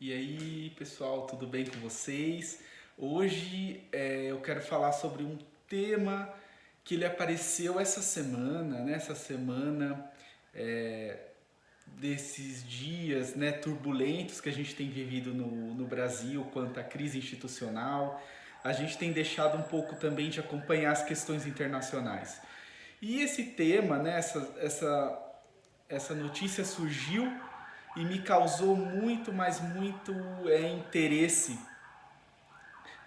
E aí, pessoal, tudo bem com vocês? Hoje eu quero falar sobre um tema que ele apareceu essa semana, né? Essa semana é, desses dias, né, turbulentos que a gente tem vivido no Brasil quanto à crise institucional. A gente tem deixado um pouco também de acompanhar as questões internacionais. E esse tema, né, essa notícia surgiu e me causou muito, mas muito interesse,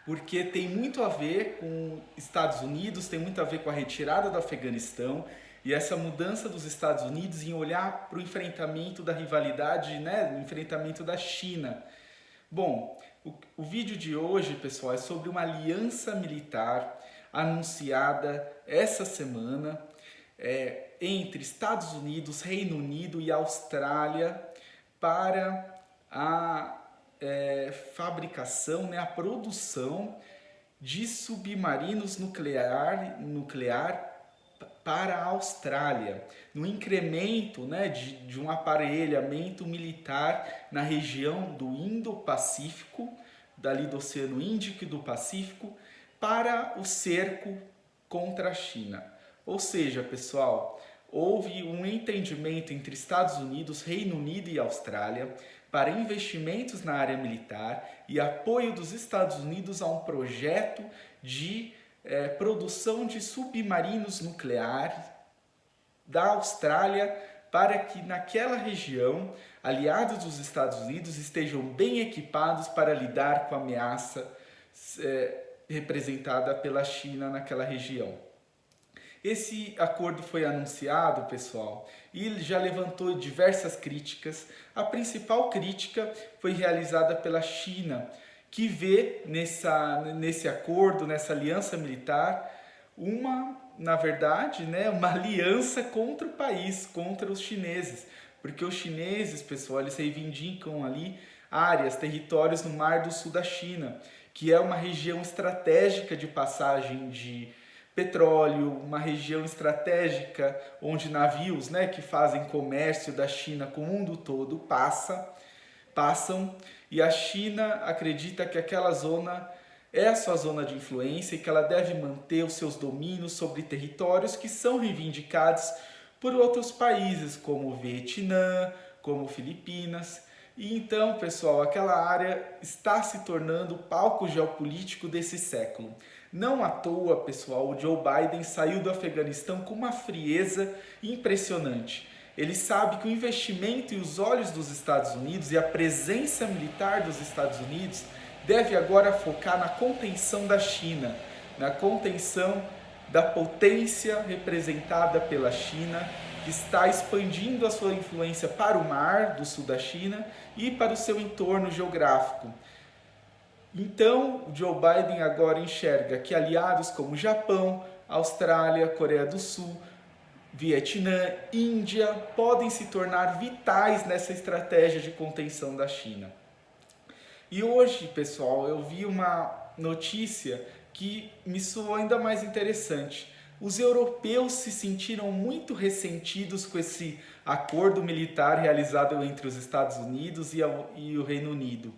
porque tem muito a ver com Estados Unidos, tem muito a ver com a retirada do Afeganistão e essa mudança dos Estados Unidos em olhar para o enfrentamento da rivalidade, né, o enfrentamento da China. Bom, o vídeo de hoje, pessoal, é sobre uma aliança militar anunciada essa semana entre Estados Unidos, Reino Unido e Austrália para a fabricação, né, a produção de submarinos nuclear para a Austrália, no incremento, né, de um aparelhamento militar na região do Indo-Pacífico, dali do Oceano Índico e do Pacífico, para o cerco contra a China. Ou seja, pessoal, houve um entendimento entre Estados Unidos, Reino Unido e Austrália para investimentos na área militar e apoio dos Estados Unidos a um projeto de produção de submarinos nucleares da Austrália para que naquela região aliados dos Estados Unidos estejam bem equipados para lidar com a ameaça representada pela China naquela região. Esse acordo foi anunciado, pessoal, e ele já levantou diversas críticas. A principal crítica foi realizada pela China, que vê nesse acordo, nessa aliança militar, na verdade, né, uma aliança contra o país, contra os chineses. Porque os chineses, pessoal, eles reivindicam ali áreas, territórios no Mar do Sul da China, que é uma região estratégica de passagem de petróleo, uma região estratégica onde navios, né, que fazem comércio da China com o mundo todo passam, e a China acredita que aquela zona é a sua zona de influência e que ela deve manter os seus domínios sobre territórios que são reivindicados por outros países, como o Vietnã, como Filipinas. E então, pessoal, aquela área está se tornando o palco geopolítico desse século. Não à toa, pessoal, o Joe Biden saiu do Afeganistão com uma frieza impressionante. Ele sabe que o investimento e os olhos dos Estados Unidos e a presença militar dos Estados Unidos deve agora focar na contenção da China, na contenção da potência representada pela China, que está expandindo a sua influência para o mar do sul da China e para o seu entorno geográfico. Então, o Joe Biden agora enxerga que aliados como Japão, Austrália, Coreia do Sul, Vietnã, Índia podem se tornar vitais nessa estratégia de contenção da China. E hoje, pessoal, eu vi uma notícia que me soou ainda mais interessante. Os europeus se sentiram muito ressentidos com esse acordo militar realizado entre os Estados Unidos e o Reino Unido.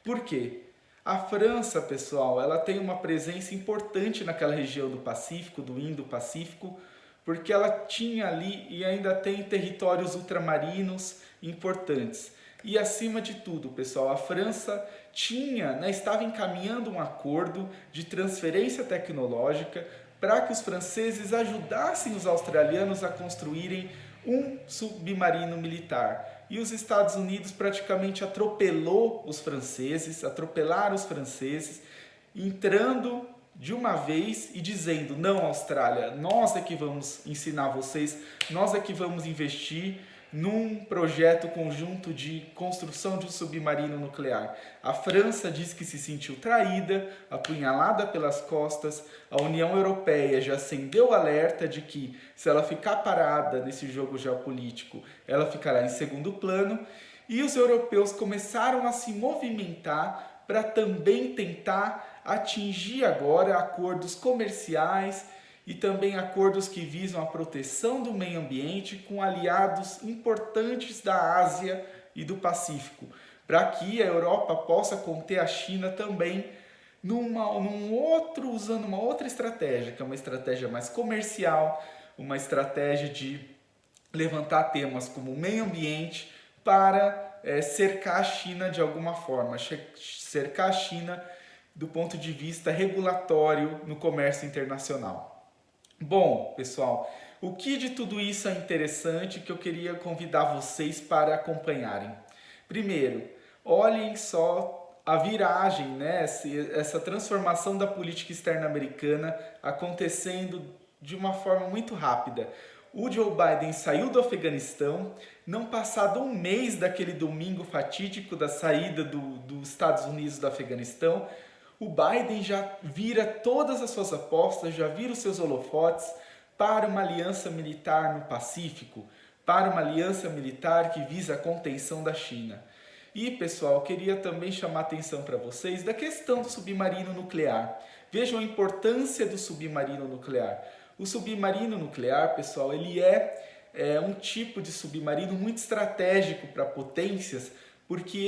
Por quê? A França, pessoal, ela tem uma presença importante naquela região do Pacífico, do Indo-Pacífico, porque ela tinha ali e ainda tem territórios ultramarinos importantes. E acima de tudo, pessoal, a França estava encaminhando um acordo de transferência tecnológica para que os franceses ajudassem os australianos a construírem um submarino militar. E os Estados Unidos praticamente atropelaram os franceses, entrando de uma vez e dizendo: não, Austrália, nós é que vamos ensinar vocês, nós é que vamos investir num projeto conjunto de construção de um submarino nuclear. A França diz que se sentiu traída, apunhalada pelas costas. A União Europeia já acendeu o alerta de que, se ela ficar parada nesse jogo geopolítico, ela ficará em segundo plano. E os europeus começaram a se movimentar para também tentar atingir agora acordos comerciais e também acordos que visam a proteção do meio ambiente com aliados importantes da Ásia e do Pacífico. para que a Europa possa conter a China também usando uma outra estratégia, que é uma estratégia mais comercial, uma estratégia de levantar temas como meio ambiente para cercar a China de alguma forma, cercar a China do ponto de vista regulatório no comércio internacional. Bom, pessoal, o que de tudo isso é interessante que eu queria convidar vocês para acompanharem? Primeiro, olhem só a viragem, né? Essa transformação da política externa americana acontecendo de uma forma muito rápida. O Joe Biden saiu do Afeganistão, não passado um mês daquele domingo fatídico da saída dos Estados Unidos do Afeganistão, o Biden já vira todas as suas apostas, já vira os seus holofotes para uma aliança militar no Pacífico, para uma aliança militar que visa a contenção da China. E, pessoal, eu queria também chamar a atenção para vocês da questão do submarino nuclear. Vejam a importância do submarino nuclear. O submarino nuclear, pessoal, ele é um tipo de submarino muito estratégico para potências, porque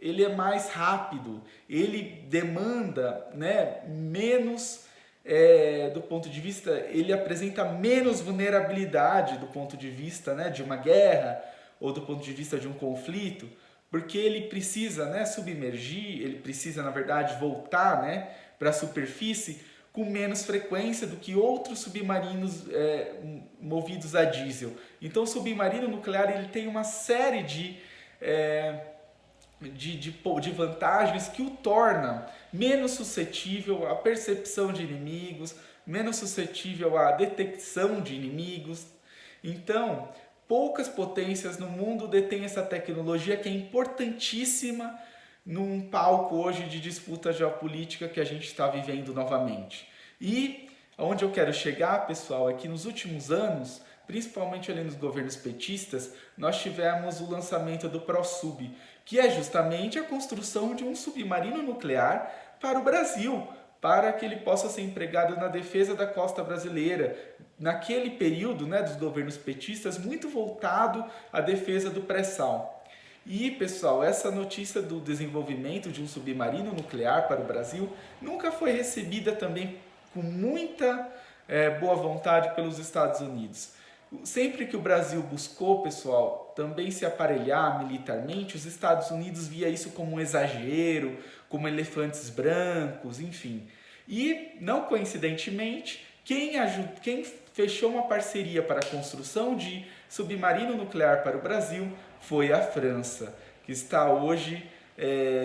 ele é mais rápido, ele demanda, né, menos, do ponto de vista, ele apresenta menos vulnerabilidade do ponto de vista, né, de uma guerra ou do ponto de vista de um conflito, porque ele precisa, né, submergir, ele precisa, na verdade, voltar, né, para a superfície com menos frequência do que outros submarinos movidos a diesel. Então, o submarino nuclear ele tem uma série de vantagens que o torna menos suscetível à percepção de inimigos, menos suscetível à detecção de inimigos. Então, poucas potências no mundo detêm essa tecnologia que é importantíssima num palco hoje de disputa geopolítica que a gente está vivendo novamente. E onde eu quero chegar, pessoal, é que nos últimos anos, principalmente ali nos governos petistas, nós tivemos o lançamento do ProSub, que é justamente a construção de um submarino nuclear para o Brasil, para que ele possa ser empregado na defesa da costa brasileira. Naquele período, né, dos governos petistas, muito voltado à defesa do pré-sal. E, pessoal, essa notícia do desenvolvimento de um submarino nuclear para o Brasil nunca foi recebida também com muita boa vontade pelos Estados Unidos. Sempre que o Brasil buscou, pessoal, também se aparelhar militarmente, os Estados Unidos via isso como um exagero, como elefantes brancos, enfim. E, não coincidentemente, quem fechou uma parceria para a construção de submarino nuclear para o Brasil foi a França, que está hoje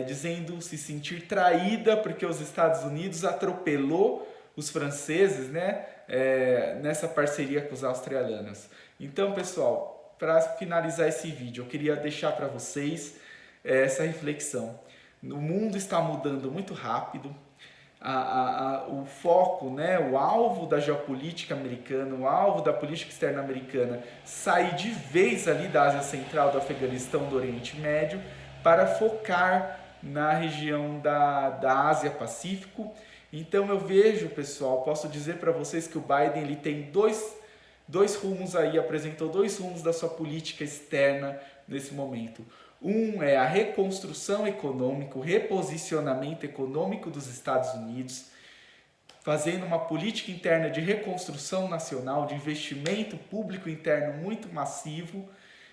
dizendo se sentir traída porque os Estados Unidos atropelou os franceses, né, nessa parceria com os australianos. Então, pessoal, para finalizar esse vídeo, eu queria deixar para vocês essa reflexão. O mundo está mudando muito rápido. O foco, né, o alvo da geopolítica americana, o alvo da política externa americana sai de vez ali da Ásia Central, do Afeganistão, do Oriente Médio, para focar na região da Ásia Pacífico. Então eu vejo, pessoal, posso dizer para vocês que o Biden ele tem dois rumos aí, apresentou dois rumos da sua política externa nesse momento. Um é a reconstrução econômica, o reposicionamento econômico dos Estados Unidos, fazendo uma política interna de reconstrução nacional, de investimento público interno muito massivo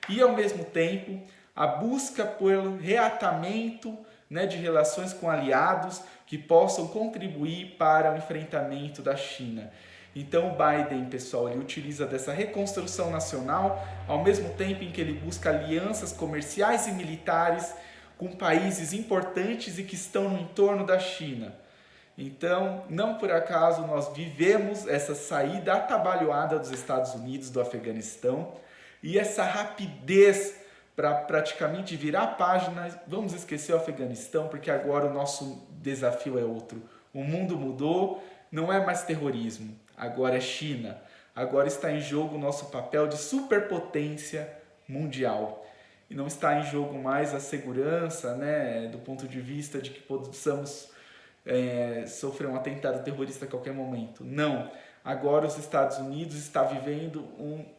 e, ao mesmo tempo, a busca pelo reatamento, né, de relações com aliados que possam contribuir para o enfrentamento da China. Então o Biden, pessoal, ele utiliza dessa reconstrução nacional, ao mesmo tempo em que ele busca alianças comerciais e militares com países importantes e que estão no entorno da China. Então, não por acaso nós vivemos essa saída atabalhoada dos Estados Unidos do Afeganistão e essa rapidez para praticamente virar a página. Vamos esquecer o Afeganistão, porque agora o nosso desafio é outro. O mundo mudou, não é mais terrorismo, agora é China. Agora está em jogo o nosso papel de superpotência mundial. E não está em jogo mais a segurança, né, do ponto de vista de que possamos sofrer um atentado terrorista a qualquer momento. Não. Agora os Estados Unidos está vivendo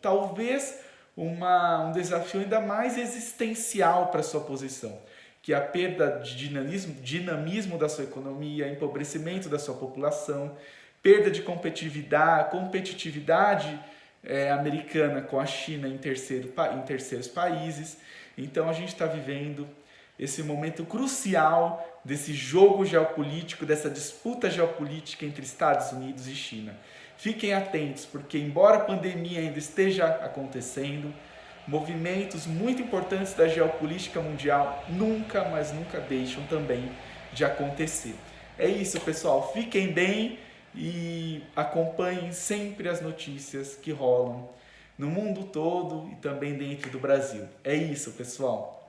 talvez um desafio ainda mais existencial para sua posição, que é a perda de dinamismo da sua economia, empobrecimento da sua população, perda de competitividade americana com a China em terceiros países. Então a gente está vivendo esse momento crucial desse jogo geopolítico, dessa disputa geopolítica entre Estados Unidos e China. Fiquem atentos, porque embora a pandemia ainda esteja acontecendo, movimentos muito importantes da geopolítica mundial nunca, mas nunca deixam também de acontecer. É isso, pessoal. Fiquem bem e acompanhem sempre as notícias que rolam no mundo todo e também dentro do Brasil. É isso, pessoal.